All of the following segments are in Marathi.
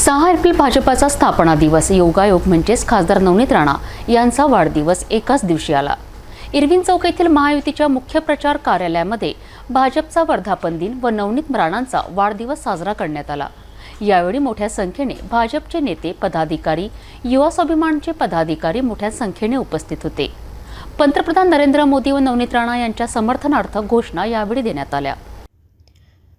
6 एप्रिल भाजपाचा स्थापना दिवस योगायोग म्हणजेच खासदार नवनीत राणा यांचा वाढदिवस एकाच दिवशी आला। इरविन चौक येथील महायुतीच्या मुख्य प्रचार कार्यालयामध्ये भाजपचा वर्धापन दिन व नवनीत राणांचा वाढदिवस साजरा करण्यात आला। यावेळी मोठ्या संख्येने भाजपचे नेते, पदाधिकारी, युवा स्वाभिमानचे पदाधिकारी मोठ्या संख्येने उपस्थित होते। पंतप्रधान नरेंद्र मोदी व नवनीत राणा यांच्या समर्थनार्थ घोषणा यावेळी देण्यात आल्या।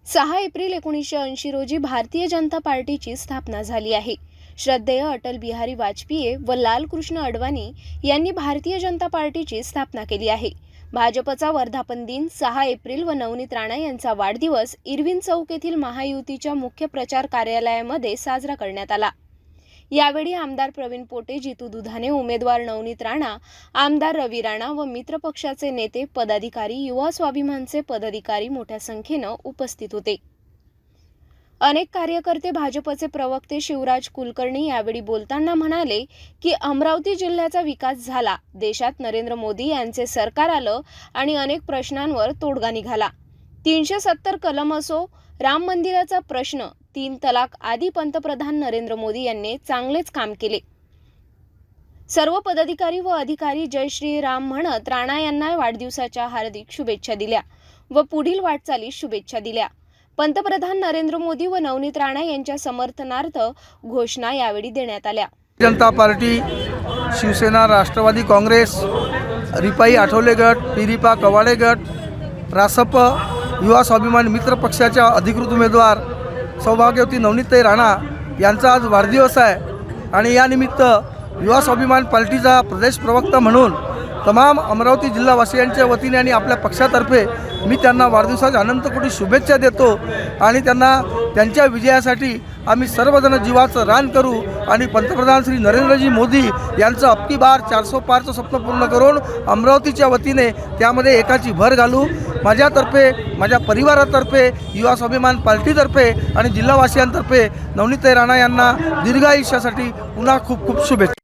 6 एप्रिल 1980 रोजी भारतीय जनता पार्टीची स्थापना झाली आहे। श्रद्धेय अटल बिहारी वाजपेयी व लालकृष्ण अडवाणी यांनी भारतीय जनता पार्टीची स्थापना केली आहे। भाजपचा वर्धापन दिन 6 एप्रिल व नवनीत राणा यांचा वाढदिवस इरविन चौक येथील महायुतीच्या मुख्य प्रचार कार्यालयामध्ये साजरा करण्यात आला। यावेळी आमदार प्रवीण पोटे, जितू दुधाने, उमेदवार नवनीत राणा, आमदार रवी राणा व मित्र पक्षाचे नेते, पदाधिकारी, युवा स्वाभिमानचे पदाधिकारी मोठ्या संख्येने उपस्थित होते। अनेक कार्यकर्ते, भाजपचे प्रवक्ते शिवराज कुलकर्णी यावेळी बोलताना म्हणाले की अमरावती जिल्ह्याचा विकास झाला, देशात नरेंद्र मोदी यांचे सरकार आलं आणि अनेक प्रश्नांवर तोडगा निघाला। 370 कलम असो, राम मंदिराचा प्रश्न, 3 तलाक आदी पंतप्रधान नरेंद्र मोदी यांनी चांगलेच काम केले। सर्व पदाधिकारी व अधिकारी जय श्री राम म्हणत राणा यांना वाढदिवसाच्या हार्दिक शुभेच्छा दिल्या व पुढील वाटचालीस शुभेच्छा दिल्या। पंतप्रधान नरेंद्र मोदी व नवनीत राणा यांच्या समर्थनार्थ घोषणा यावेळी देण्यात आल्या। जनता पार्टी, शिवसेना, राष्ट्रवादी काँग्रेस, रिपाई आठवले गट, पिरिपा कवाडे गट, रासप, युवा स्वाभिमान मित्र पक्षाच्या अधिकृत उमेदवार सौभाग्यवती नवनीतताई राणा यांचा आज वाढदिवस आहे आणि या निमित्त युवा स्वाभिमान पार्टीचा प्रदेश प्रवक्ता म्हणून तमाम अमरावती जिल्हावासियांच्या वतीने आणि आपल्या पक्षातर्फे मी त्यांना वाढदिवसाच्या अनंतकोटी शुभेच्छा देतो आणि त्यांना त्यांच्या विजयासाठी आम्ही सर्वजण जीवाचं रान करू आणि पंतप्रधान श्री नरेंद्रजी मोदी यांचं अबकी बार 400 पारचं स्वप्न पूर्ण करून अमरावतीच्या वतीने त्यामध्ये एकाची भर घालू। माझ्यातर्फे, माझ्या परिवारातर्फे, युवा स्वाभिमान पार्टीतर्फे आणि जिल्हावासियांतर्फे नवनीतताई राणा यांना दीर्घायुष्यासाठी पुन्हा खूप खूप शुभेच्छा।